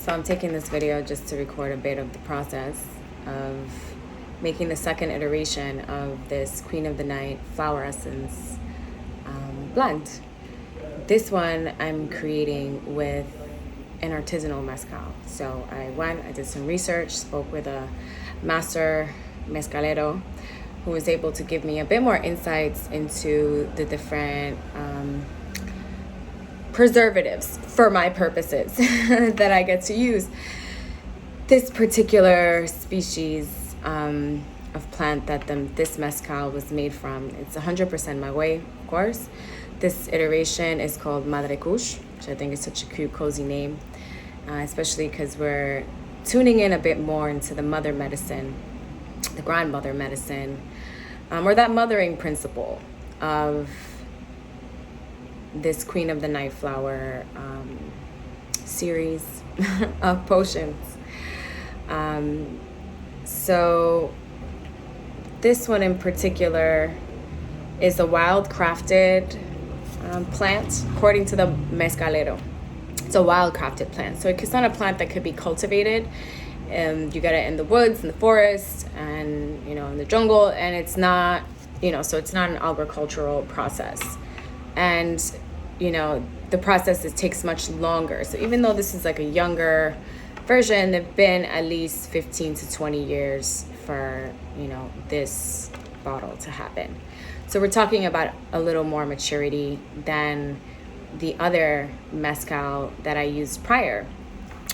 So I'm taking this video just to record a bit of the process of making the second iteration of this Queen of the Night flower essence blend. This one I'm creating with an artisanal mezcal. So I did some research, spoke with a master mezcalero who was able to give me a bit more insights into the different preservatives for my purposes that I get to use. This particular species of plant that this mezcal was made from, it's 100% maguey, of course. This iteration is called Madre Kush, which I think is such a cute, cozy name, especially because we're tuning in a bit more into the mother medicine, the grandmother medicine, or that mothering principle of this Queen of the Night flower series of potions. So this one in particular is a wild crafted plant, according to the mezcalero. It's a wild crafted plant. So it's not a plant that could be cultivated. You get it in the woods, in the forest, and in the jungle, and it's not, so it's not an agricultural process. And the process takes much longer. So even though this is like a younger version, they've been at least 15 to 20 years for this bottle to happen. So we're talking about a little more maturity than the other mezcal that I used prior,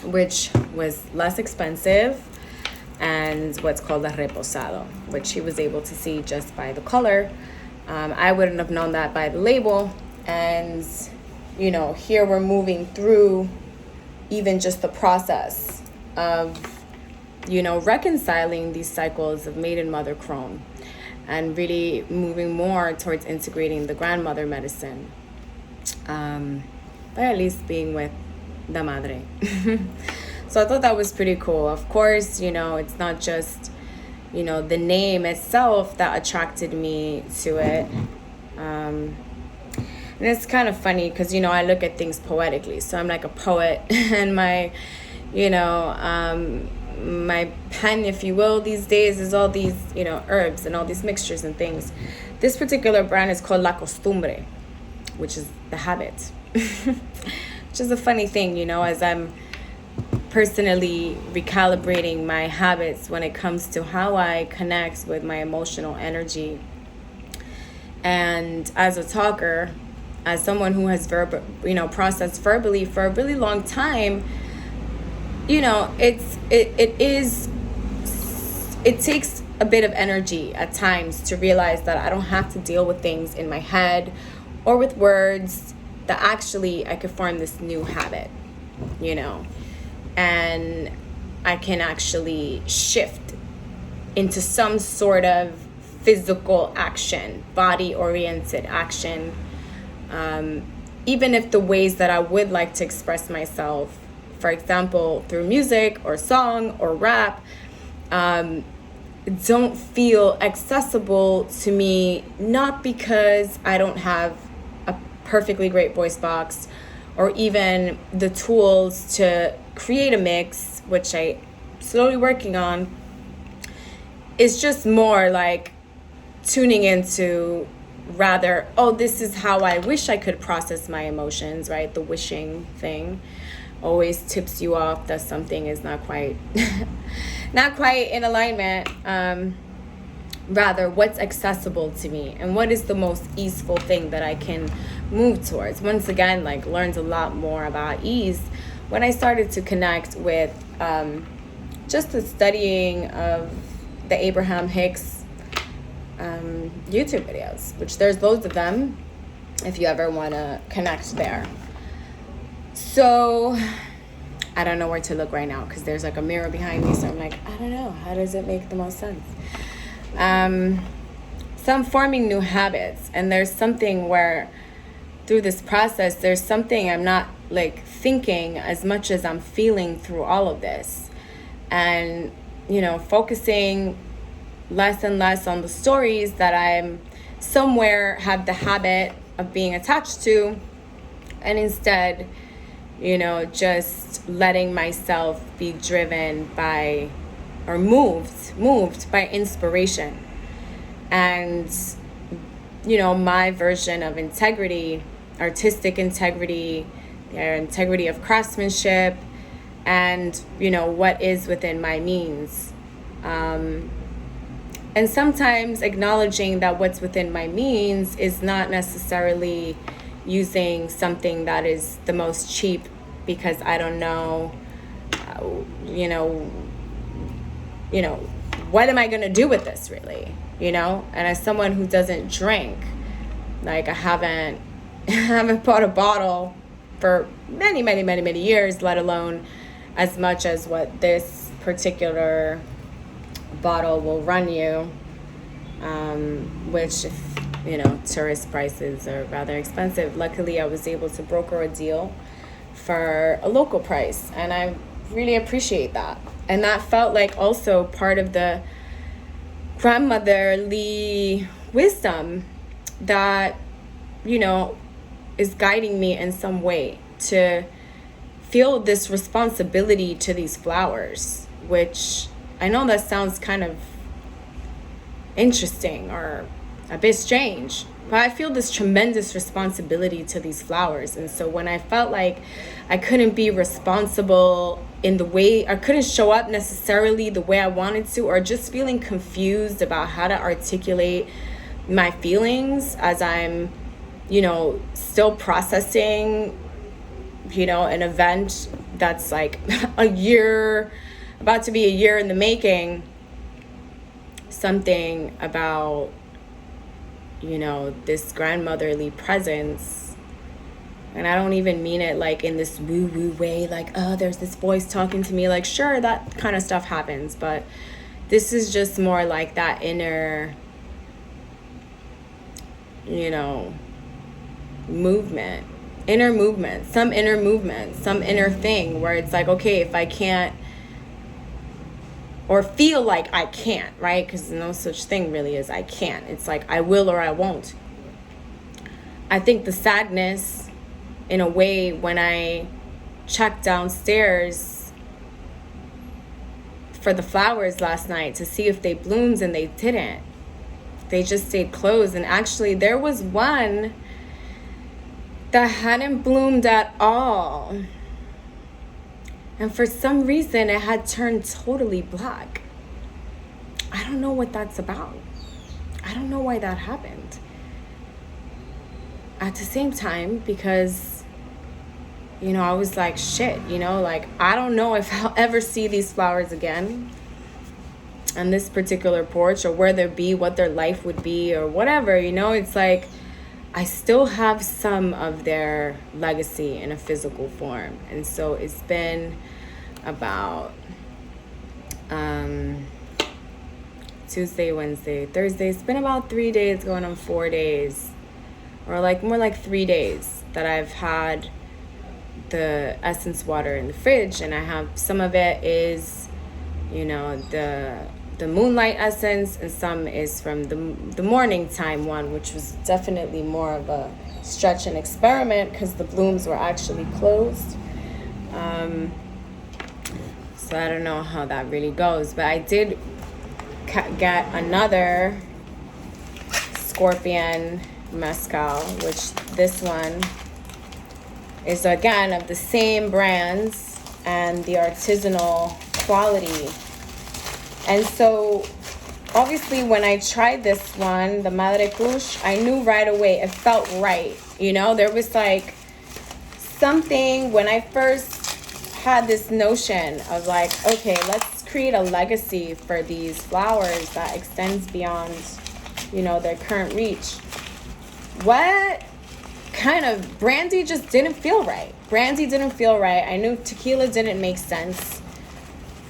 which was less expensive and what's called a reposado, which he was able to see just by the color. I wouldn't have known that by the label. And here we're moving through even just the process of reconciling these cycles of maiden, mother, crone, and really moving more towards integrating the grandmother medicine, by at least being with the madre. So I thought that was pretty cool. Of course, it's not just the name itself that attracted me to it. And it's kind of funny because, I look at things poetically. So I'm like a poet and my pen, if you will, these days is all these, herbs and all these mixtures and things. This particular brand is called La Costumbre, which is the habit, which is a funny thing, as I'm personally recalibrating my habits when it comes to how I connect with my emotional energy. And as a talker, as someone who has processed verbally for a really long time, it takes a bit of energy at times to realize that I don't have to deal with things in my head or with words, that actually I could form this new habit, and I can actually shift into some sort of physical action, body-oriented action, even if the ways that I would like to express myself, for example, through music or song or rap, don't feel accessible to me, not because I don't have a perfectly great voice box or even the tools to create a mix, which I'm slowly working on. It's just more like tuning into rather, this is how I wish I could process my emotions, right? The wishing thing always tips you off that something is not quite in alignment. Rather, what's accessible to me and what is the most easeful thing that I can move towards. Once again, learned a lot more about ease when I started to connect with just the studying of the Abraham Hicks YouTube videos, which there's loads of them if you ever want to connect there. So I don't know where to look right now because there's a mirror behind me, so I'm like, I don't know, how does it make the most sense? So I'm forming new habits, and there's something where through this process there's something I'm not thinking as much as I'm feeling through all of this, and focusing less and less on the stories that I'm somewhere have the habit of being attached to, and instead just letting myself be driven by, or moved by inspiration. And, my version of integrity, artistic integrity, their integrity of craftsmanship, and, what is within my means. And sometimes acknowledging that what's within my means is not necessarily using something that is the most cheap, because I don't know, what am I going to do with this really, And as someone who doesn't drink, like I haven't bought a bottle for many, many, many, many years, let alone as much as what this particular bottle will run you, which, tourist prices are rather expensive. Luckily, I was able to broker a deal for a local price, and I really appreciate that. And that felt like also part of the grandmotherly wisdom that, is guiding me in some way to feel this responsibility to these flowers, which I know that sounds kind of interesting or a bit strange, but I feel this tremendous responsibility to these flowers. And so when I felt like I couldn't be responsible in the way, I couldn't show up necessarily the way I wanted to, or just feeling confused about how to articulate my feelings as I'm, still processing, an event that's like about to be a year in the making, something about, this grandmotherly presence. And I don't even mean it like in this woo-woo way, like, oh, there's this voice talking to me. Like, sure, that kind of stuff happens, but this is just more like that inner, movement, some inner thing where it's like, okay, if I can't, or feel like I can't, right? Because no such thing really as I can't. It's like I will or I won't. I think the sadness, in a way, when I checked downstairs for the flowers last night to see if they bloomed, and they didn't. They just stayed closed. And actually, there was one that hadn't bloomed at all. And for some reason, it had turned totally black. I don't know what that's about. I don't know why that happened. At the same time, because, I was like, shit, like, I don't know if I'll ever see these flowers again on this particular porch, or where they'd be, what their life would be, or whatever, it's like, I still have some of their legacy in a physical form. And so it's been about Tuesday, Wednesday, Thursday. It's been about 3 days, going on 4 days, or like more like 3 days, that I've had the essence water in the fridge. And I have some of it is, the moonlight essence, and some is from the morning time one, which was definitely more of a stretch and experiment because the blooms were actually closed. So I don't know how that really goes, but I did get another scorpion mezcal, which this one is again of the same brands and the artisanal quality. And so obviously when I tried this one, the Madre Kush, I knew right away, it felt right. There was like something when I first had this notion of like, okay, let's create a legacy for these flowers that extends beyond, their current reach. What kind of brandy just didn't feel right. Brandy didn't feel right. I knew tequila didn't make sense.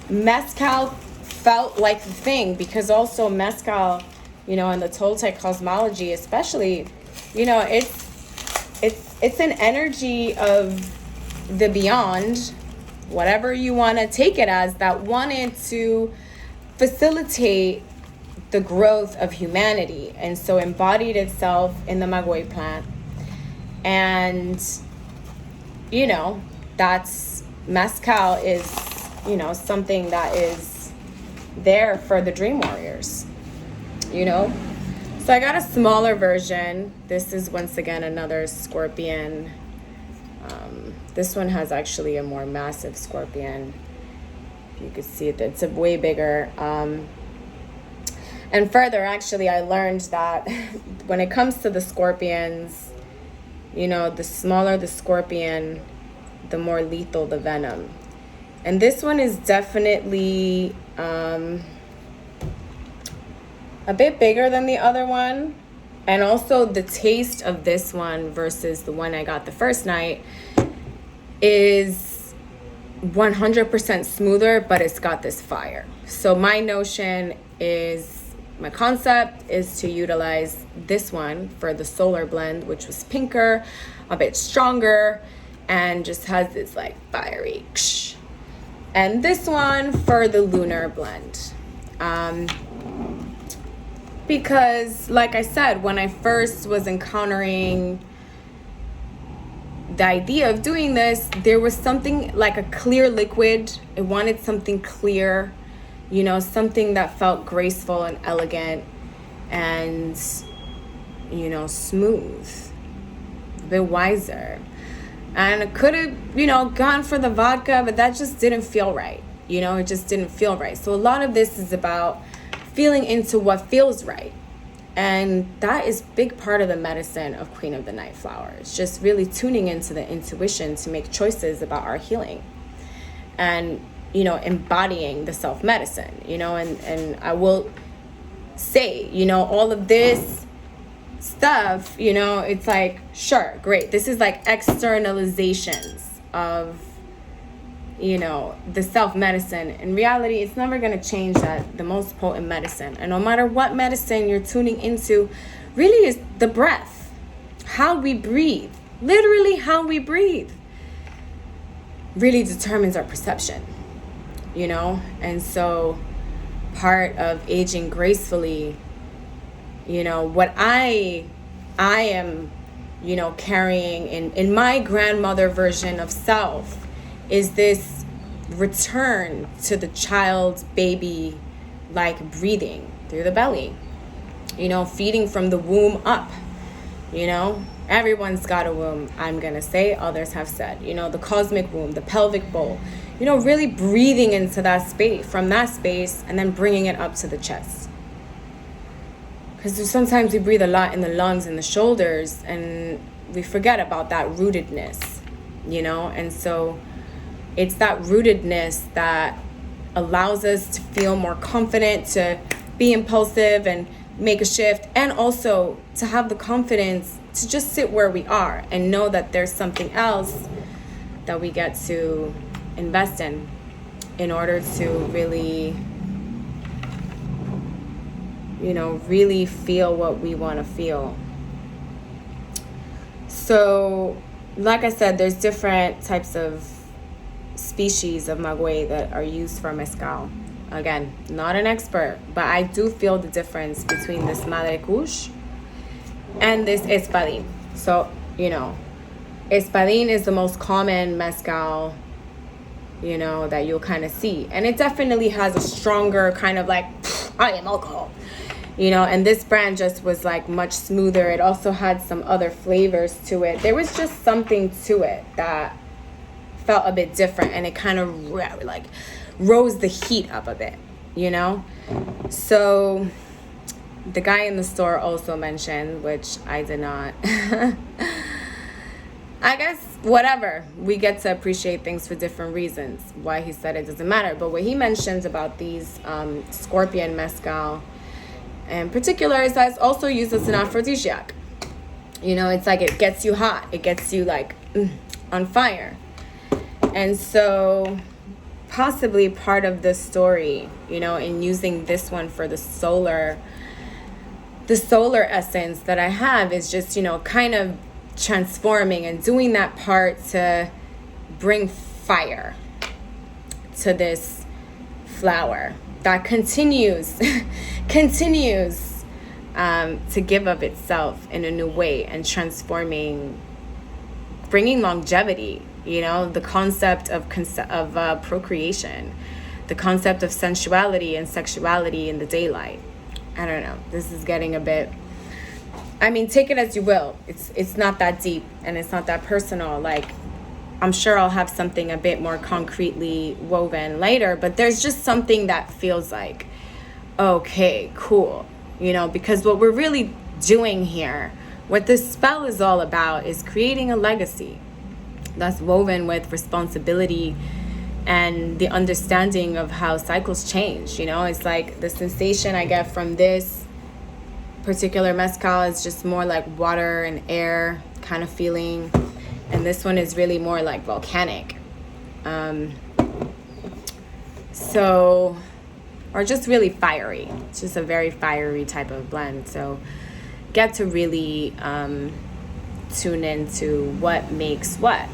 Mezcal felt like the thing, because also mezcal, in the Toltec cosmology especially, it's an energy of the beyond, whatever you want to take it as, that wanted to facilitate the growth of humanity, and so embodied itself in the maguey plant. And that's mezcal is, you know, something that is there for the dream warriors, you know. So I got a smaller version. This is once again another scorpion. This one has actually a more massive scorpion. You could see it, it's a way bigger. And further, actually, I learned that when it comes to the scorpions, you know, the smaller the scorpion, the more lethal the venom. And this one is definitely a bit bigger than the other one. And also the taste of this one versus the one I got the first night is 100% smoother, but it's got this fire. So my concept is to utilize this one for the solar blend, which was pinker, a bit stronger, and just has this like fiery and this one for the lunar blend. Because like I said, when I first was encountering the idea of doing this, there was something like a clear liquid. It wanted something clear, you know, something that felt graceful and elegant and, you know, smooth, a bit wiser. And I could have, you know, gone for the vodka, but that just didn't feel right. You know, it just didn't feel right. So a lot of this is about feeling into what feels right. And that is a big part of the medicine of Queen of the Night flower. It's just really tuning into the intuition to make choices about our healing. And, you know, embodying the self-medicine, you know, and I will say, you know, all of this stuff, you know, it's like, sure, great. This is like externalizations of, you know, the self-medicine. In reality, it's never going to change that the most potent medicine. And no matter what medicine you're tuning into, really is the breath, how we breathe, literally how we breathe, really determines our perception, you know. And so part of aging gracefully, you know, what I am, you know, carrying in my grandmother version of self is this return to the child's baby like breathing through the belly, you know, feeding from the womb up. You know, everyone's got a womb, I'm gonna say, others have said, you know, the cosmic womb, the pelvic bowl, you know, really breathing into that space, from that space, and then bringing it up to the chest. Because sometimes we breathe a lot in the lungs and the shoulders, and we forget about that rootedness, you know. And so it's that rootedness that allows us to feel more confident, to be impulsive and make a shift, and also to have the confidence to just sit where we are and know that there's something else that we get to invest in order to really, you know, really feel what we want to feel. So, like I said, there's different types of species of maguey that are used for mezcal. Again, not an expert, but I do feel the difference between this Madre Kush and this Espadín. So, you know, Espadín is the most common mezcal, you know, that you'll kind of see. And it definitely has a stronger kind of like, I am alcohol, you know, and this brand just was like much smoother. It also had some other flavors to it. There was just something to it that felt a bit different, and it kind of like rose the heat up a bit, you know. So the guy in the store also mentioned, which I did not, I guess whatever, we get to appreciate things for different reasons. Why he said it doesn't matter, but what he mentions about these scorpion mezcal in particular is that it's also used as an aphrodisiac. You know, it's like it gets you hot, it gets you like on fire. And so possibly part of the story, you know, in using this one for the solar essence that I have is just, you know, kind of transforming and doing that part to bring fire to this flower that continues to give of itself in a new way and transforming, bringing longevity you know, the concept of procreation, the concept of sensuality and sexuality in the daylight. I don't know. This is getting a bit, I mean, take it as you will. It's not that deep and it's not that personal. Like, I'm sure I'll have something a bit more concretely woven later, but there's just something that feels like, okay, cool. You know, because what we're really doing here, what this spell is all about, is creating a legacy that's woven with responsibility and the understanding of how cycles change. You know, it's like the sensation I get from this particular mezcal is just more like water and air kind of feeling, and this one is really more like volcanic. So, or just really fiery. It's just a very fiery type of blend. So get to really tune into what makes what.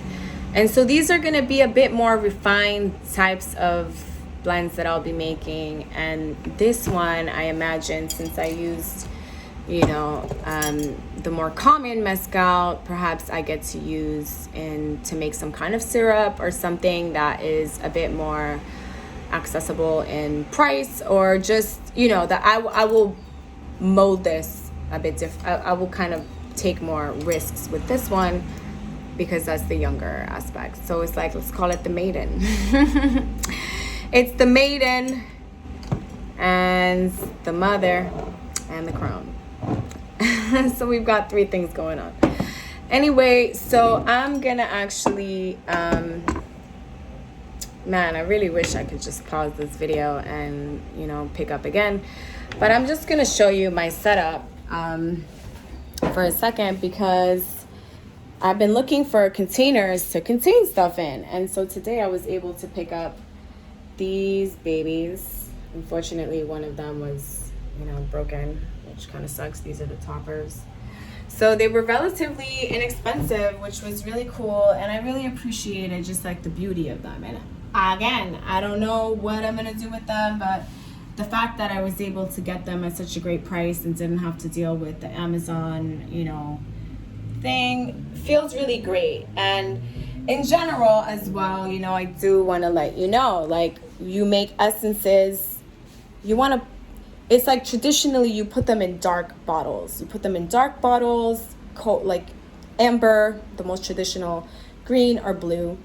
And so these are going to be a bit more refined types of blends that I'll be making. And this one, I imagine, since I used, you know, the more common mezcal, perhaps I get to use to make some kind of syrup or something that is a bit more accessible in price, or just, you know, that I will mold this a bit different. I will kind of take more risks with this one because that's the younger aspect. So it's like, let's call it the maiden. It's the maiden and the mother and the crown. So we've got 3 things going on. Anyway, so I'm gonna actually man, I really wish I could just pause this video and, you know, pick up again, but I'm just gonna show you my setup for a second, because I've been looking for containers to contain stuff in. And so today I was able to pick up these babies. Unfortunately, one of them was, you know, broken, which kind of sucks. These are the toppers. So they were relatively inexpensive, which was really cool. And I really appreciated just like the beauty of them. And again, I don't know what I'm going to do with them, but the fact that I was able to get them at such a great price and didn't have to deal with the Amazon, you know, thing feels really great. And in general as well, you know, I do want to let you know, like, you make essences, you want to, it's like traditionally you put them in dark bottles. You put them in dark bottles, like amber, the most traditional, green or blue,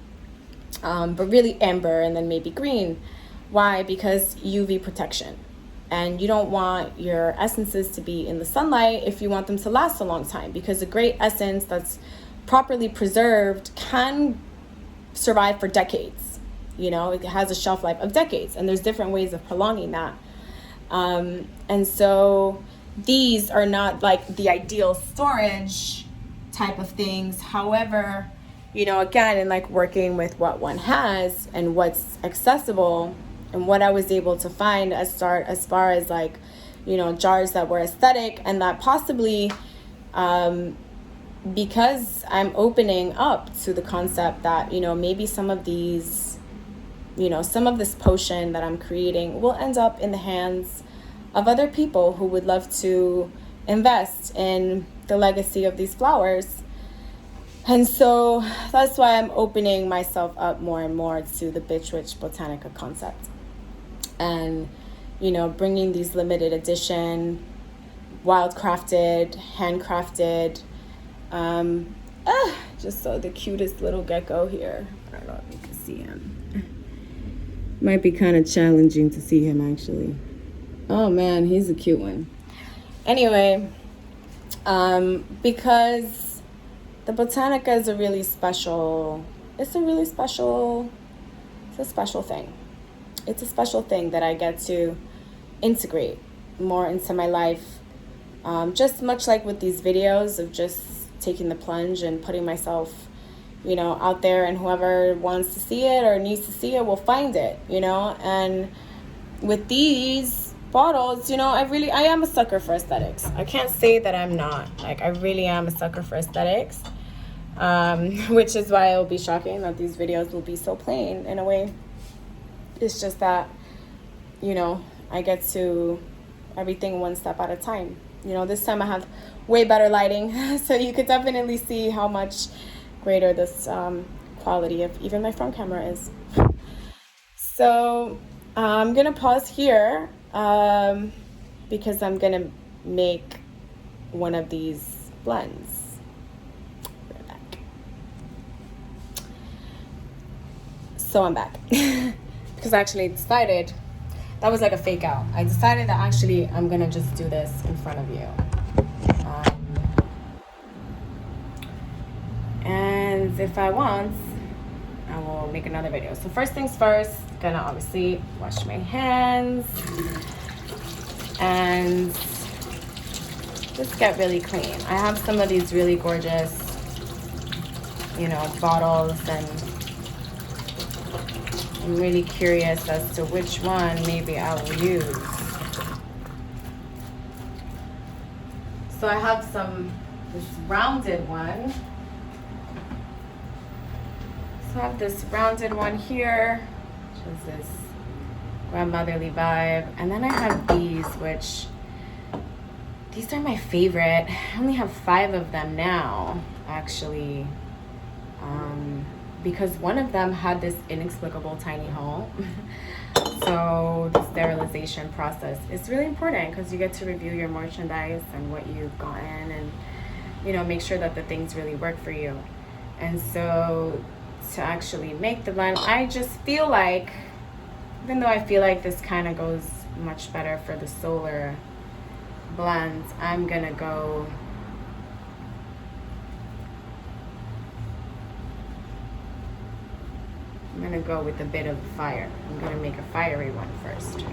but really amber, and then maybe green. Why? Because UV protection. And you don't want your essences to be in the sunlight if you want them to last a long time, because a great essence that's properly preserved can survive for decades. You know, it has a shelf life of decades, and there's different ways of prolonging that. And so these are not like the ideal storage type of things. However, you know, again, in like working with what one has and what's accessible, and what I was able to find as far as like, you know, jars that were aesthetic, and that possibly, because I'm opening up to the concept that, you know, maybe some of these, you know, some of this potion that I'm creating will end up in the hands of other people who would love to invest in the legacy of these flowers. And so that's why I'm opening myself up more and more to the Bitch Witch Botanica concept. And, you know, bringing these limited edition, wildcrafted, handcrafted, just so the cutest little gecko here. I don't know if you can see him. Might be kind of challenging to see him, actually. Oh man, he's a cute one. Anyway, because the Botanica is a really special, it's a special thing. It's a special thing that I get to integrate more into my life. Just much like with these videos of just taking the plunge and putting myself, you know, out there, and whoever wants to see it or needs to see it will find it, you know. And with these bottles, you know, I am a sucker for aesthetics. I can't say that I'm not. Like, I really am a sucker for aesthetics, which is why it will be shocking that these videos will be so plain in a way. It's just that, you know, I get to everything one step at a time. You know, this time I have way better lighting, so you could definitely see how much greater this quality of even my phone camera is. So I'm gonna pause here because I'm gonna make one of these blends. Right back. So I'm back because I actually decided that was like a fake out. I decided that actually I'm gonna just do this in front of you. And if I want, I will make another video. So first things first, gonna obviously wash my hands and just get really clean. I have some of these really gorgeous, you know, bottles, and I'm really curious as to which one maybe I will use. So I have this rounded one. So I have this rounded one here, which is this grandmotherly vibe. And then I have these, which, these are my favorite. I only have 5 of them now, actually. Because one of them had this inexplicable tiny hole. So the sterilization process is really important because you get to review your merchandise and what you've gotten, and, you know, make sure that the things really work for you. And so to actually make the blend, I just feel like, even though I feel like this kind of goes much better for the solar blends, I'm gonna go with a bit of fire. I'm gonna make a fiery one first.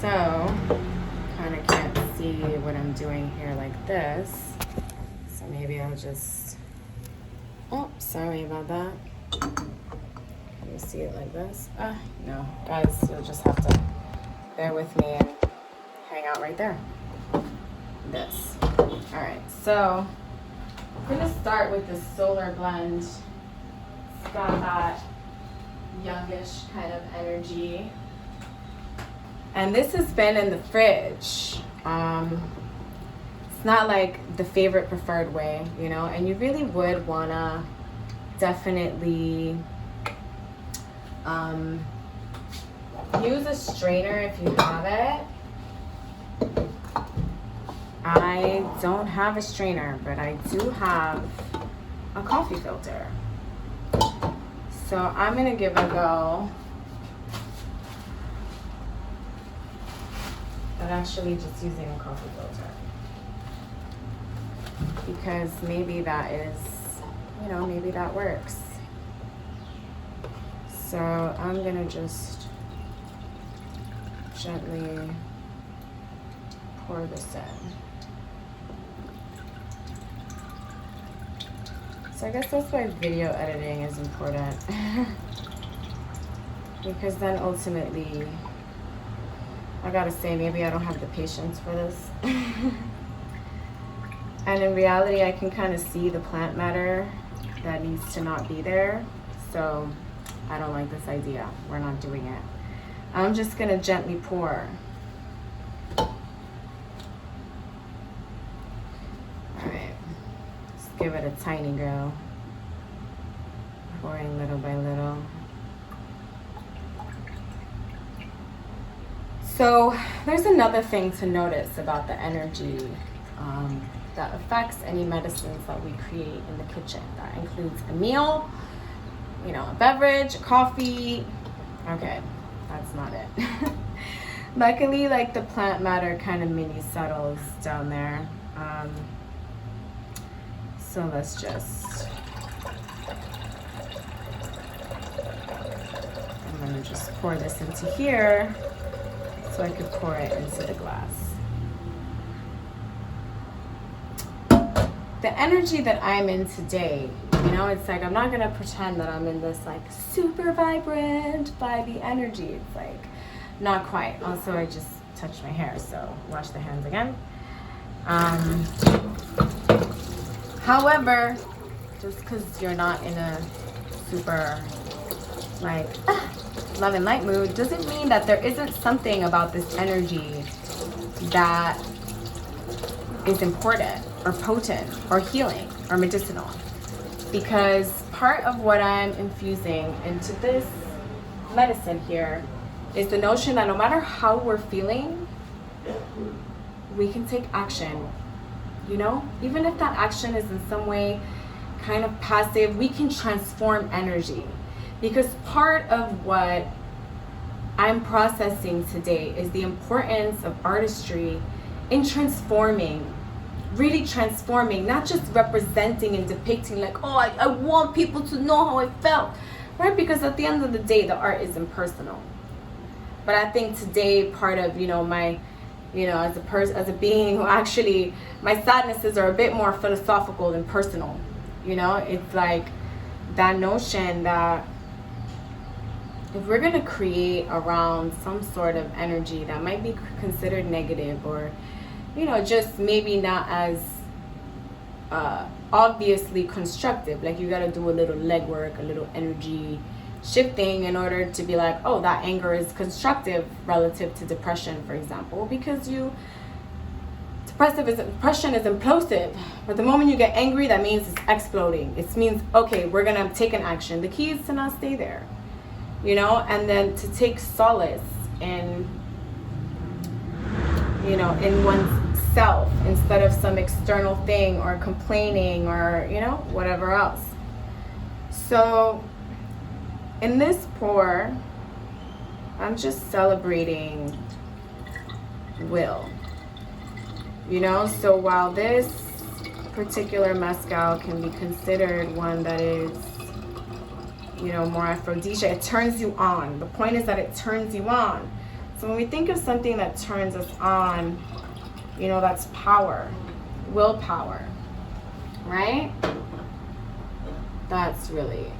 So kind of can't see what I'm doing here like this, so maybe I'll just, oh, sorry about that. Can you see it like this? No, guys, you'll just have to bear with me and hang out right there. This. All right, so I'm gonna start with the solar blend. It's got that youngish kind of energy. And this has been in the fridge. It's not like the favorite preferred way, you know, and you really would wanna definitely use a strainer if you have it. I don't have a strainer, but I do have a coffee filter. So I'm gonna give a go at actually just using a coffee filter, because maybe that is, you know, maybe that works. So I'm gonna just gently pour this in. So I guess that's why video editing is important. Because then ultimately, I gotta say, maybe I don't have the patience for this. And in reality, I can kind of see the plant matter that needs to not be there. So I don't like this idea. We're not doing it. I'm just gonna gently pour. Give it a tiny go, pouring little by little. So there's another thing to notice about the energy that affects any medicines that we create in the kitchen. That includes a meal, you know, a beverage, coffee. Okay, that's not it. Luckily, like, the plant matter kind of mini settles down there. So let's just, I'm gonna just pour this into here so I could pour it into the glass. The energy that I'm in today, you know, it's like, I'm not gonna pretend that I'm in this like super vibrant, vibey energy. It's like, not quite. Also, I just touched my hair, so wash the hands again. However, just because you're not in a super like love and light mood doesn't mean that there isn't something about this energy that is important or potent or healing or medicinal. because part of what I'm infusing into this medicine here is the notion that no matter how we're feeling, we can take action, you know? Even if that action is in some way kind of passive, we can transform energy. Because part of what I'm processing today is the importance of artistry in transforming, really transforming, not just representing and depicting like, oh, I want people to know how I felt, right? Because at the end of the day, the art is impersonal. But I think today, part of, you know, my, you know, as a being who actually, my sadnesses are a bit more philosophical than personal. You know, it's like that notion that if we're going to create around some sort of energy that might be considered negative, or, you know, just maybe not as obviously constructive, like you got to do a little legwork, a little energy shifting in order to be like, oh, that anger is constructive relative to depression, for example, because depression is implosive. But the moment you get angry, that means it's exploding. It means, okay, we're going to take an action. The key is to not stay there, you know, and then to take solace in, you know, in one's self instead of some external thing or complaining or, you know, whatever else. So in this pour, I'm just celebrating will. You know, so while this particular mezcal can be considered one that is, you know, more aphrodisiac, it turns you on. The point is that it turns you on. So when we think of something that turns us on, you know, that's power, willpower, right? That's really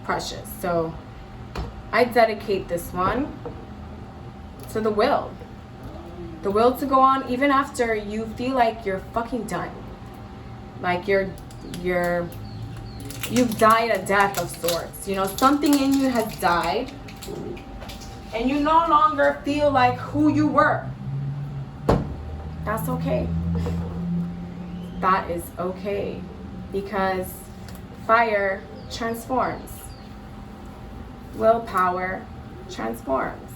precious. So I dedicate this one to the will. The will to go on even after you feel like you're fucking done. Like you've died a death of sorts. You know, something in you has died and you no longer feel like who you were. That's okay. That is okay, because fire transforms. Willpower transforms.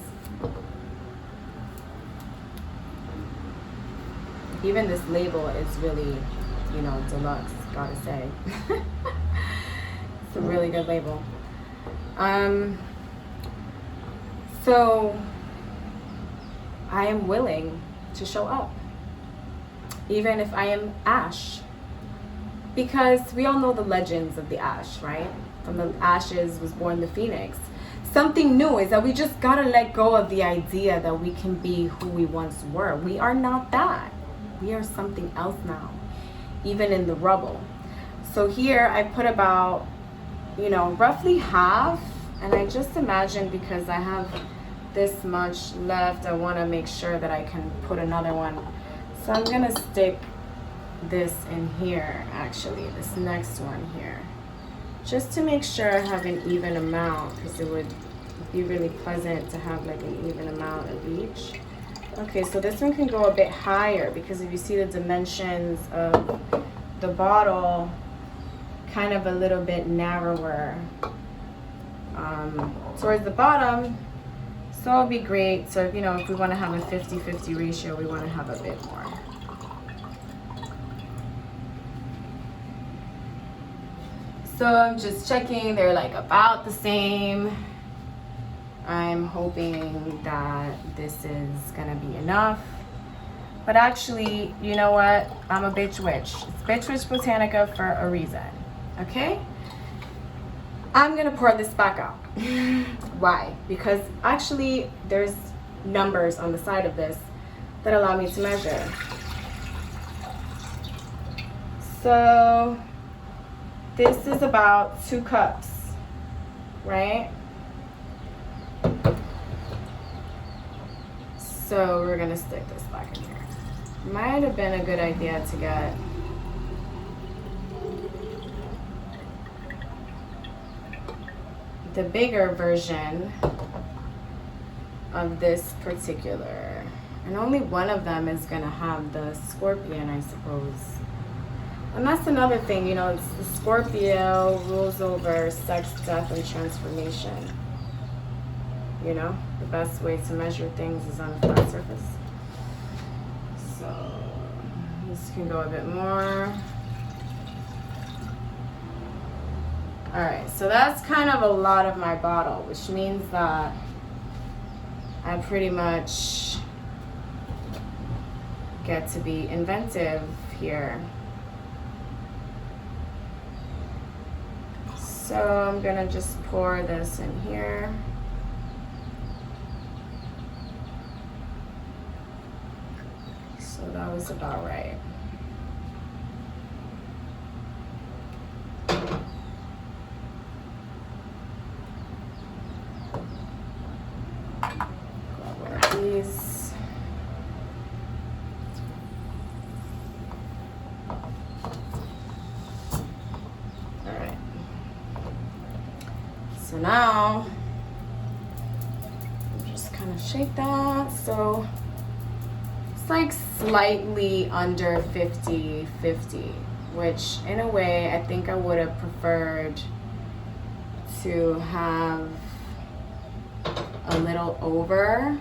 Even this label is really, you know, deluxe, gotta say. It's a really good label. So I am willing to show up, even if I am ash, because we all know the legends of the ash, right? From the ashes was born the phoenix. Something new is that we just gotta let go of the idea that we can be who we once were. We are not that. We are something else now, even in the rubble. So here I put about, you know, roughly half, and I just imagine, because I have this much left, I want to make sure that I can put another one. So I'm gonna stick this in here, actually, this next one here, just to make sure I have an even amount, because it would be really pleasant to have like an even amount of each. Okay, so this one can go a bit higher, because if you see the dimensions of the bottle, kind of a little bit narrower towards the bottom, so it'll be great. So, you know, if we want to have a 50-50 ratio, we want to have a bit more. So I'm just checking, they're like about the same. I'm hoping that this is gonna be enough. But actually, you know what? I'm a bitch witch. It's Bitch Witch Botanica for a reason, okay? I'm gonna pour this back out. Why? Because actually there's numbers on the side of this that allow me to measure. So this is about 2 cups, right? So we're gonna stick this back in here. Might have been a good idea to get the bigger version of this particular, and only one of them is gonna have the scorpion, I suppose. And that's another thing, you know, it's the Scorpio rules over sex, death, and transformation. You know, the best way to measure things is on a flat surface. So this can go a bit more. All right, so that's kind of a lot of my bottle, which means that I pretty much get to be inventive here. So I'm gonna just pour this in here. So that was about right. Grab one of these. All right. So now, just kind of shake that. So it's like slightly under 50-50, which in a way I think I would have preferred to have a little over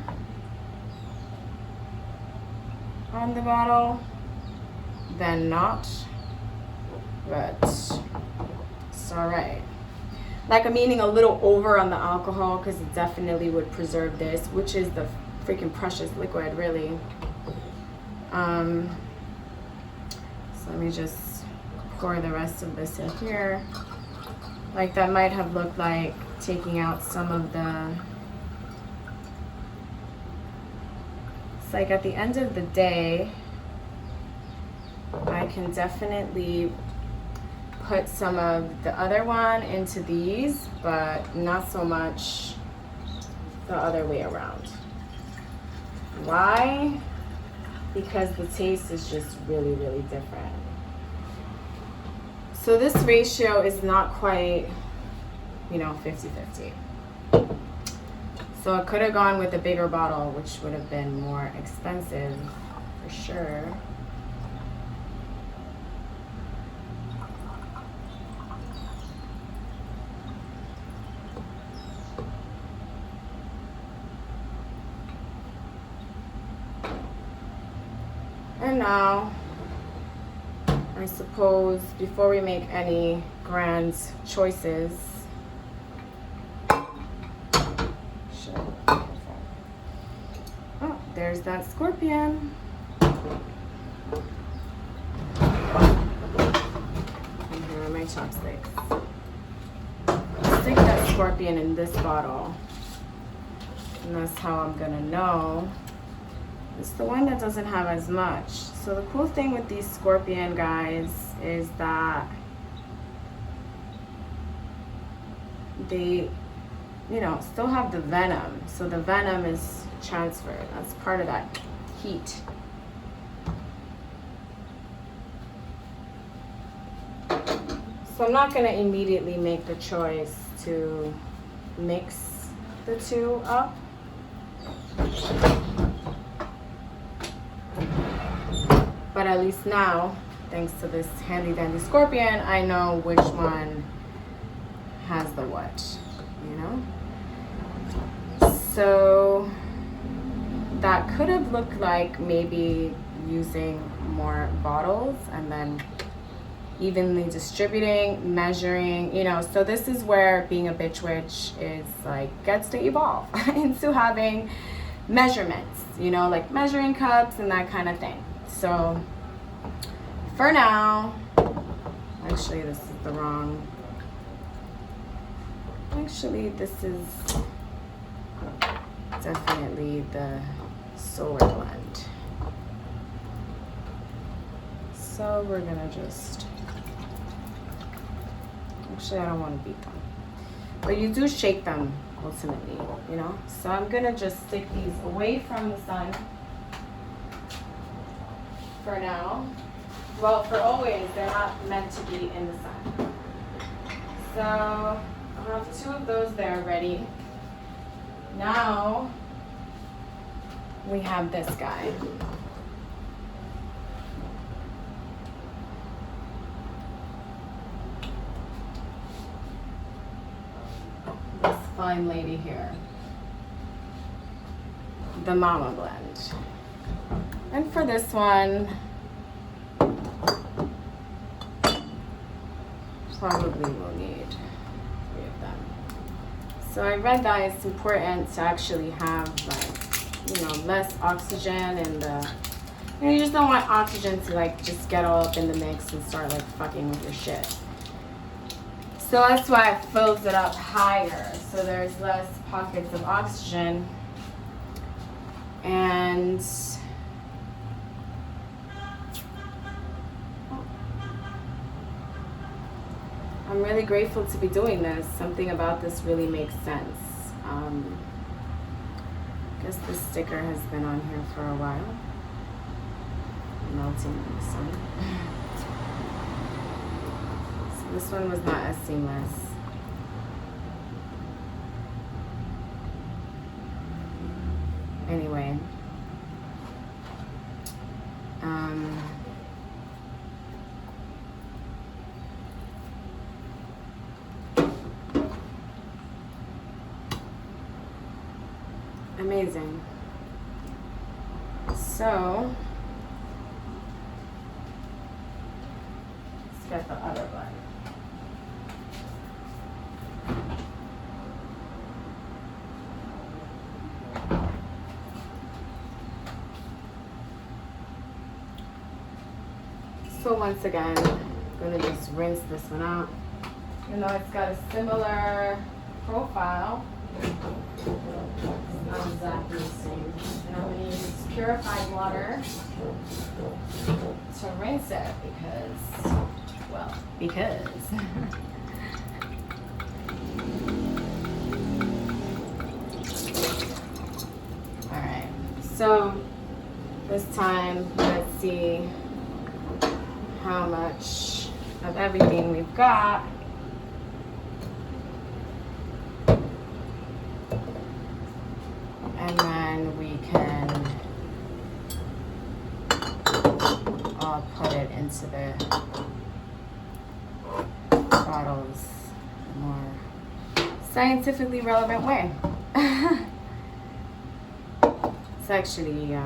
on the bottle than not, but it's all right. Like, I'm meaning a little over on the alcohol because it definitely would preserve this, which is the freaking precious liquid, really. So let me just pour the rest of this in here. Like, that might have looked like taking out some of the... It's like at the end of the day, I can definitely put some of the other one into these, but not so much the other way around. Why? Because the taste is just really, really different. So this ratio is not quite, you know, 50-50. So I could have gone with a bigger bottle, which would have been more expensive for sure. And now, I suppose, before we make any grand choices, oh, there's that scorpion. And here are my chopsticks. Stick that scorpion in this bottle, and that's how I'm gonna know. It's the one that doesn't have as much. So the cool thing with these scorpion guys is that they, you know, still have the venom. So the venom is transferred. That's part of that heat. So I'm not gonna immediately make the choice to mix the two up. But at least now, thanks to this handy dandy scorpion, I know which one has the what, you know? So that could have looked like maybe using more bottles and then evenly distributing, measuring, you know. So this is where being a bitch witch is like, gets to evolve into having measurements, you know, like measuring cups and that kind of thing. So for now, actually this is the wrong, actually this is definitely the solar blend. So we're gonna just, actually I don't want to beat them, but you do shake them ultimately, you know. So I'm gonna just stick these away from the sun for now. Well, for always, they're not meant to be in the sun. So I have two of those there ready. Now we have this guy. fine lady here. The Mama blend. And for this one, probably will need 3 of them. So I read that it's important to actually have, like, you know, less oxygen in the, you know, you just don't want oxygen to like just get all up in the mix and start like fucking with your shit. So that's why it fills it up higher, so there's less pockets of oxygen. And I'm really grateful to be doing this. Something about this really makes sense. I guess this sticker has been on here for a while. Melting in the sun. So this one was not as seamless. Anyway. Amazing. So let's get the other blend. So once again, I'm gonna just rinse this one out. You know, it's got a similar profile. Not exactly the same. And I'm going to use purified water to rinse it because, well, because. Alright, so this time let's see how much of everything we've got. And then we can all put it into the bottles in a more scientifically relevant way. It's actually,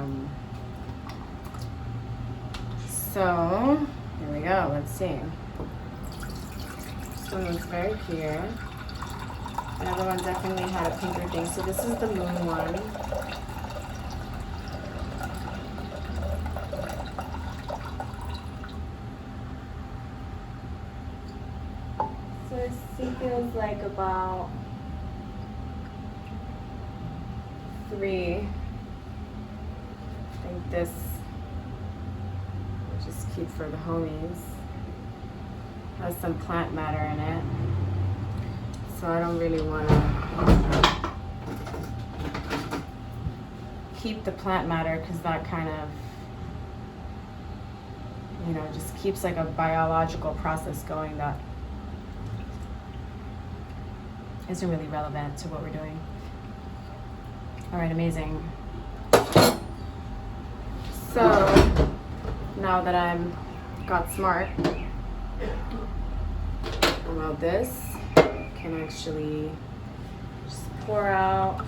so here we go, let's see. This one was very clear. The other one definitely had a pinker thing. So this is the moon one. So it feels like about 3. I think this we'll just keep for the homies. Has some plant matter in it. So I don't really want to keep the plant matter because that kind of, you know, just keeps like a biological process going that isn't really relevant to what we're doing. All right, amazing. So now that I'm got smart about this, can actually just pour out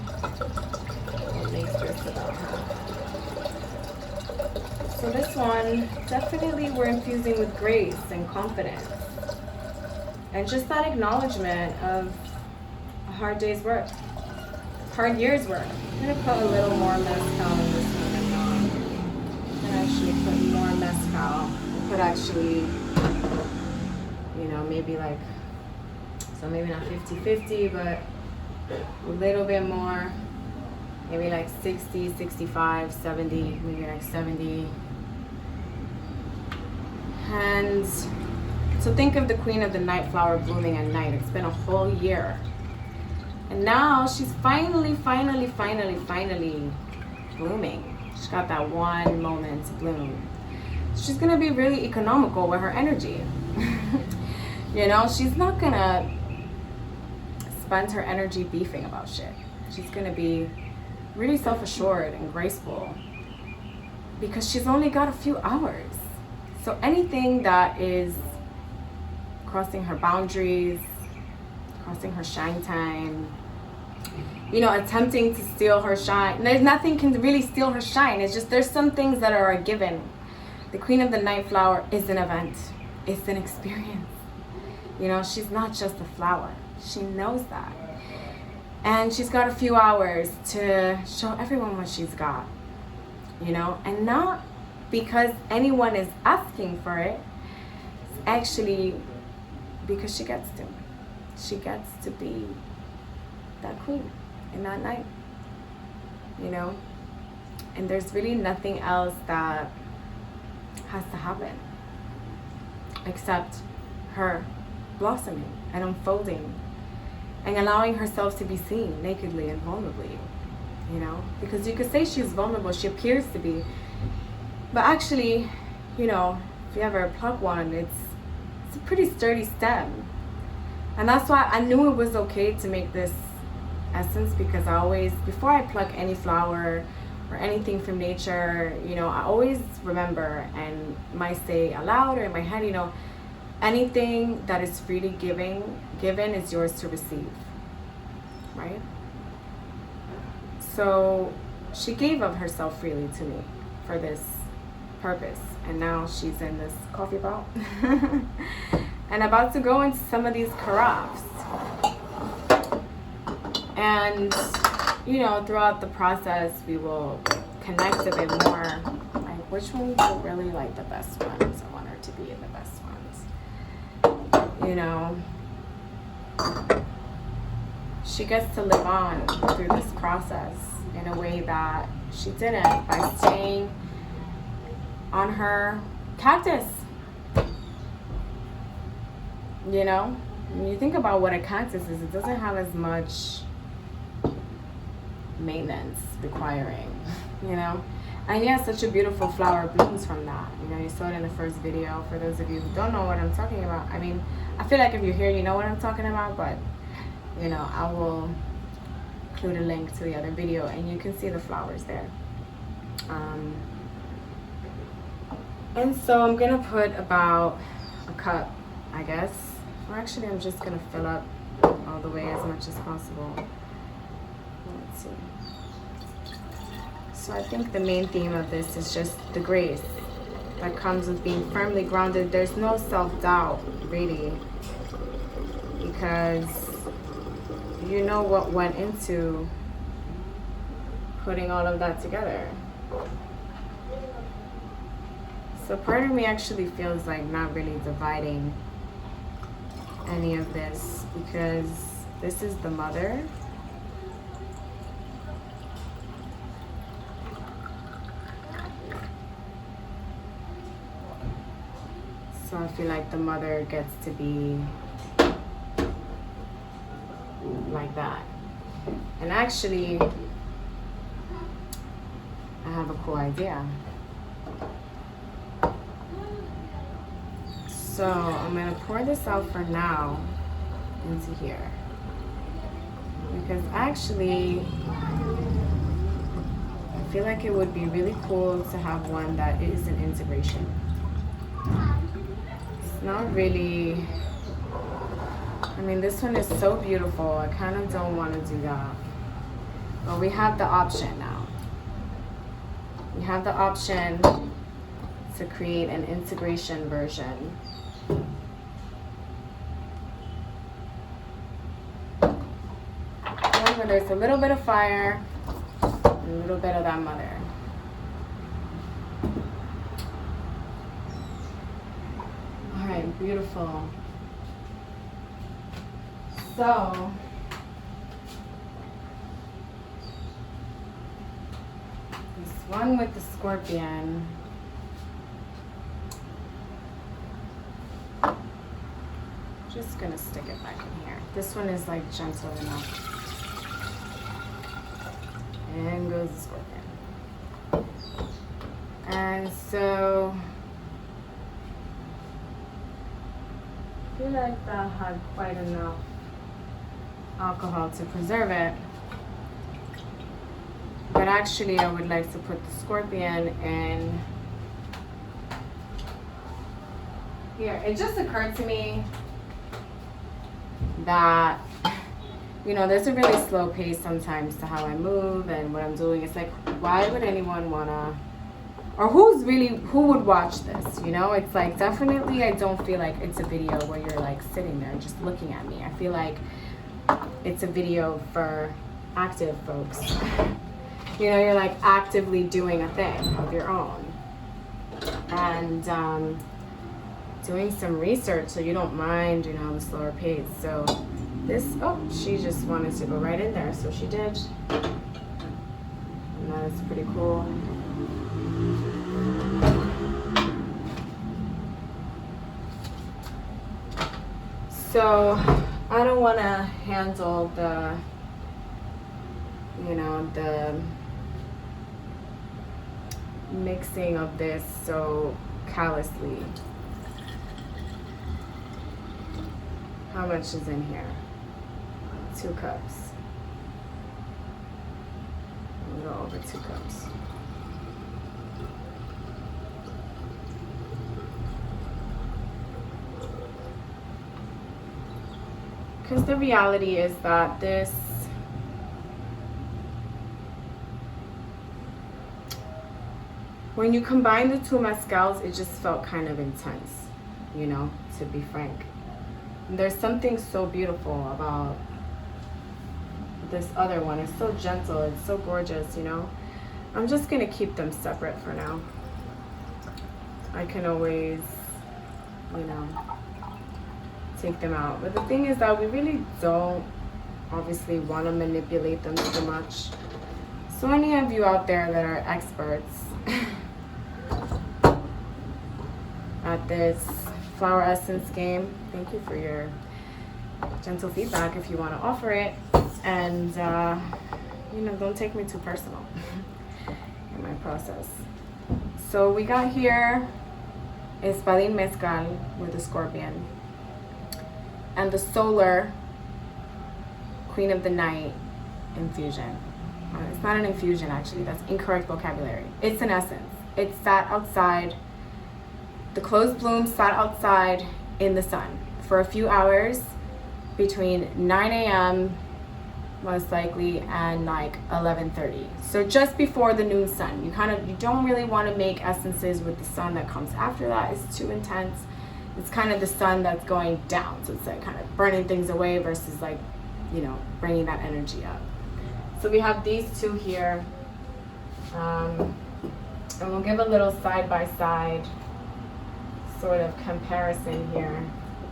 and make this about half. So this one, definitely we're infusing with grace and confidence. And just that acknowledgement of a hard day's work, hard year's work. I'm gonna put a little more mezcal in this one. And actually put more mezcal. Put actually, you know, maybe like, so maybe not 50-50, but a little bit more, maybe like 60, 65, 70, maybe like 70. And so think of the queen of the night flower blooming at night. It's been a whole year. And now she's finally blooming. She's got that one moment to bloom. She's gonna be really economical with her energy. You know, she's not gonna spend her energy beefing about shit. She's gonna be really self-assured and graceful because she's only got a few hours. So anything that is crossing her boundaries, crossing her shine time, you know, attempting to steal her shine. There's nothing can really steal her shine. It's just there's some things that are a given. The Queen of the Night flower is an event. It's an experience. You know, she's not just a flower. She knows that. And she's got a few hours to show everyone what she's got. You know, and not because anyone is asking for it. It's actually because she gets to. She gets to be that queen in that night. You know? And there's really nothing else that has to happen except her blossoming and unfolding and allowing herself to be seen nakedly and vulnerably, you know, because you could say she's vulnerable, she appears to be, but actually, you know, if you ever pluck one, it's a pretty sturdy stem. And that's why I knew it was okay to make this essence, because I always, before I pluck any flower or anything from nature, you know, I always remember and might say aloud or in my head, you know, anything that is freely given is yours to receive, right? So she gave of herself freely to me for this purpose, and now she's in this coffee pot and about to go into some of these carafes. And you know, throughout the process, we will connect a bit more. Like, which ones are really like the best ones? I want her to be in the best ones. You know, she gets to live on through this process in a way that she didn't by staying on her cactus. You know, when you think about what a cactus is, it doesn't have as much maintenance requiring, you know, and yeah, such a beautiful flower blooms from that. You know, you saw it in the first video. For those of you who don't know what I'm talking about, I mean, I feel like if you're here, you know what I'm talking about, but you know, I will include a link to the other video and you can see the flowers there. And so I'm gonna put about a cup, I guess, or actually I'm just gonna fill up all the way as much as possible. Let's see. So I think the main theme of this is just the grace that comes with being firmly grounded. There's no self-doubt, really, because you know what went into putting all of that together. So part of me actually feels like not really dividing any of this, because this is the mother. So I feel like the mother gets to be like that. And actually, I have a cool idea. So I'm gonna pour this out for now into here, because actually I feel like it would be really cool to have one that is an integration. It's not really, I mean, this one is so beautiful. I kind of don't want to do that, but we have the option now. We have the option to create an integration version. Where there's a little bit of fire and a little bit of that mother. All right, beautiful. So this one with the scorpion, just gonna stick it back in here. This one is like gentle enough. And goes the scorpion. And so I feel like that had quite enough alcohol to preserve it. But actually I would like to put the scorpion in here. It just occurred to me that you know, there's a really slow pace sometimes to how I move and what I'm doing. It's like, why would anyone wanna, or who would watch this, you know? It's like, definitely I don't feel like it's a video where you're like sitting there just looking at me. I feel like it's a video for active folks. You know, you're like actively doing a thing of your own. And doing some research so you don't mind, you know, the slower pace. So this, oh, she just wanted to go right in there, so she did. And that is pretty cool. So I don't want to handle the, you know, the mixing of this so callously. How much is in here? 2 cups. A little over 2 cups. Because the reality is that this when you combine the 2 mezcals, it just felt kind of intense, you know, to be frank. And there's something so beautiful about this other one. It's so gentle, it's so gorgeous, you know. I'm just gonna keep them separate for now. I can always, you know, take them out. But the thing is that we really don't obviously want to manipulate them too much. So any of you out there that are experts at this flower essence game, thank you for your gentle feedback if you want to offer it. And you know, don't take me too personal in my process. So we got here Espadín Mezcal with the scorpion, and the solar Queen of the Night infusion. It's not an infusion, actually. That's incorrect vocabulary. It's an essence. It sat outside. The closed bloom sat outside in the sun for a few hours between 9 a.m. most likely and like 11:30. So just before the noon sun. You don't really want to make essences with the sun that comes after that. It's too intense. It's kind of the sun that's going down, so it's like kind of burning things away versus like, you know, bringing that energy up. So we have these 2 here, and we'll give a little side-by-side sort of comparison here.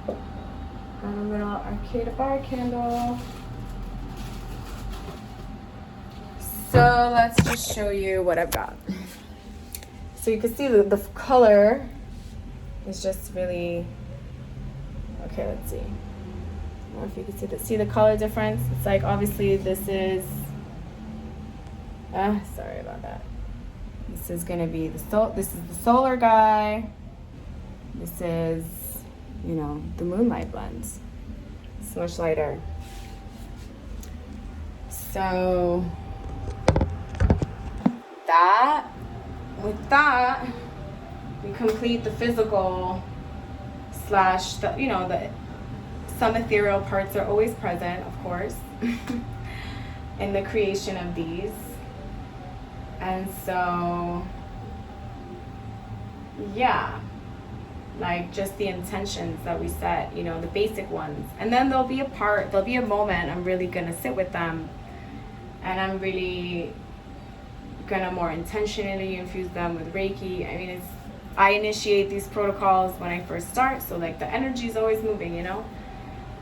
Got a little Arcade Bar candle. So let's just show you what I've got. So you can see the color is just really, okay, let's see. I don't know if you can see see the color difference. It's like, obviously this is, sorry about that. This is gonna be this is the solar guy. This is, you know, the moonlight blends. It's much lighter. So with that, we complete the physical slash, you know, some ethereal parts are always present, of course, in the creation of these. And so, yeah, like just the intentions that we set, you know, the basic ones. And then there'll be a moment I'm really gonna sit with them, and I'm really gonna more intentionally infuse them with Reiki. I mean, I initiate these protocols when I first start, so like the energy is always moving, you know.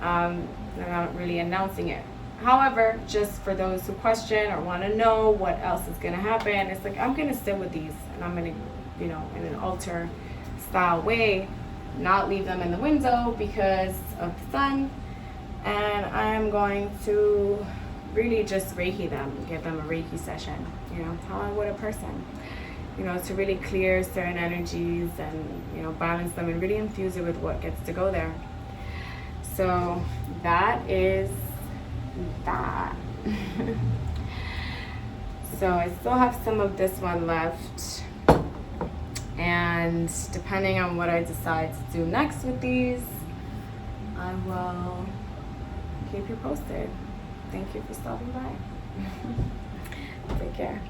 I'm not really announcing it. However, just for those who question or want to know what else is gonna happen, it's like I'm gonna sit with these, and I'm gonna, you know, in an altar style way, not leave them in the window because of the sun, and I'm going to really just Reiki them, give them a Reiki session, you know, how I would a person, you know, to really clear certain energies and, you know, balance them and really infuse it with what gets to go there. So that is that. So I still have some of this one left, and depending on what I decide to do next with these, I will keep you posted. Thank you for stopping by. Take care.